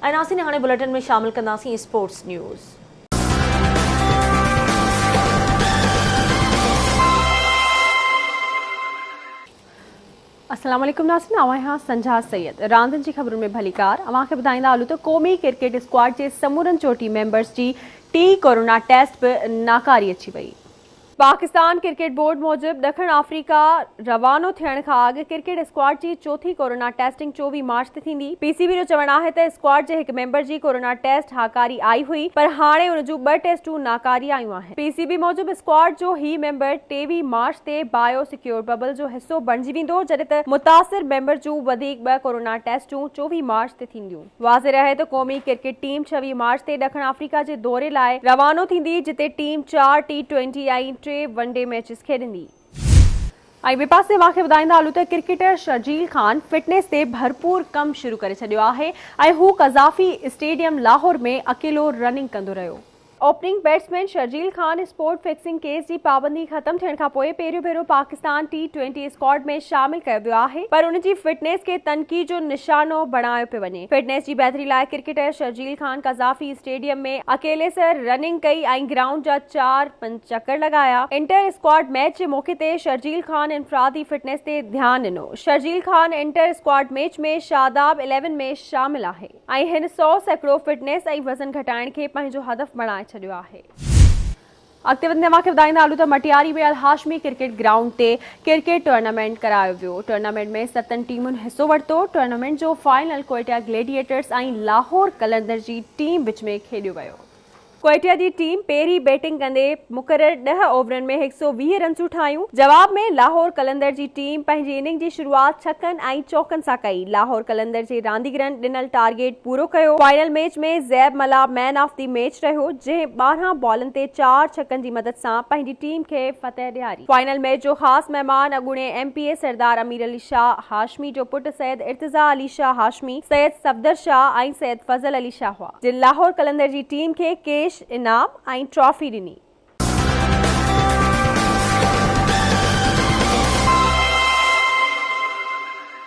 नासिन हाणे बुलेटिन में शामिल कंदासीं स्पोर्ट्स न्यूज़। अस्सलाम वालेकुम नासिन, आवां हाँ संझा सैयद। रांदियुनि जी ख़बरुनि में भलीकार अवां खे ॿुधाईंदा हलूं त क़ौमी क्रिकेट स्क्वाड जे समूरनि चोटी मेंबर्स जी कोरोना टेस्ट बि नाकारी अची वई। पाकिस्तान क्रिकेट बोर्ड मूजिब ॾखण अफ्रीका रवानो थियण खां अॻु क्रिकेट स्क्वाड जी चौथी कोरोना टेस्टिंग 24 मार्च ते थींदी। पीसीबी जो चवणु आहे त स्क्वाड जे हिकु मेंबर जी कोरोना टेस्ट हाकारी आई हुई, पर हाणे हुन जूं 2 टेस्टूं नाकारी आयूं आहिनि। पीसीबी मूजिब स्क्वाड जो ही मेंबर 23 मार्च ते बायो सिक्योर बबल जो हिसो बणिजी वेंदो, जॾहिं त मुतासिर मेंबर जूं वधीक 2 कोरोना टेस्टूं 24 मार्च ते थींदियूं। वाज़े रहे त क़ौमी क्रिकेट टीम 26 मार्च ते ॾखण अफ्रीका जे दौरे लाइ रवानो थींदी, जिते टीम 4 T20 ऐं 3 वनडे मैचिस खेॾंदी। ॿिए पासे ॿुधाईंदा हलूं त क्रिकेटर शर्जील खान फिटनेस ते भरपूर कमु शुरू करे छॾियो आहे ऐं हू क़ज़ाफ़ी स्टेडियम लाहौर में अकेलो रनिंग कंदो रहियो। Opening batsman Sharjeel Khan spot fixing case जी पाबंदी ख़त्म थियण खां पोइ पहिरियों भेरो पाकिस्तान T20 स्क्वाड में शामिल कयो वियो आहे, पर उन जी फिटनेस खे तनक़ीद जो निशानो बणायो पियो वञे। फिटनेस जी बहितरी लाइ क्रिकेटर शर्जील खान क़ज़ाफ़ी स्टेडियम में अकेले सां रनिंग कई ऐं ग्राउंड जा 4-5 चकर लॻाया। इंटर स्क्वाड मैच जे मौक़े ते शर्जील खान इनफरादी फिटनेस ते ध्यानु ॾिनो। Sharjeel Khan inter squad match में शादाब 11 में शामिल आहे ऐं हिन 100 सैकड़ो फिटनेस ऐं वज़न घटाइण खे पंहिंजो हदफ़ बणाए छॾियो आहे। अॻिते वधंदे ॿुधाईंदा हलूं त मटियारी में अल हाशमी क्रिकेट ग्राउंड ते क्रिकेट टूर्नामेंट करायो वियो। टूर्नामेंट में 7 टीमुनि हिसो वरितो। टूर्नामेंट जो फाइनल क्वेटा ग्लेडिएटर्स ऐं लाहौर कलंदर जी टीम विच में खेॾियो वियो। क्वेटा जी टीम पहिरीं बैटिंग कंदे मुक़रर 10 ओवरनि में 120 रन्सूं ठाहियूं। जवाब में लाहौर कलंदर जी टीम पंहिंजी इनिंग जी शुरूआत छकनि ऐं चौकनि सां कई। लाहौर कलंदर जे रांदीगरनि ॾिनल टारगेट पूरो कयो। फाइनल मैच में ज़ैब मला मैन ऑफ द मैच रहियो, जंहिं 12 बॉलनि ते 4 छकनि जी मदद सां पंहिंजी टीम खे फतह ॾियारी। फाइनल मैच जो ख़ासि महिमान अॻूणे MPA सरदार अमीर अली शाह हाशमी जो पुटु सैयद इर्तिज़ा अली शाह हाशमी, सैयद सफदर शाह ऐं सैयद फज़ल अली शाह हुआ, जिन लाहौर कलंदर जी टीम खे कैश इनाम ऐं ट्रॉफी ॾिनी।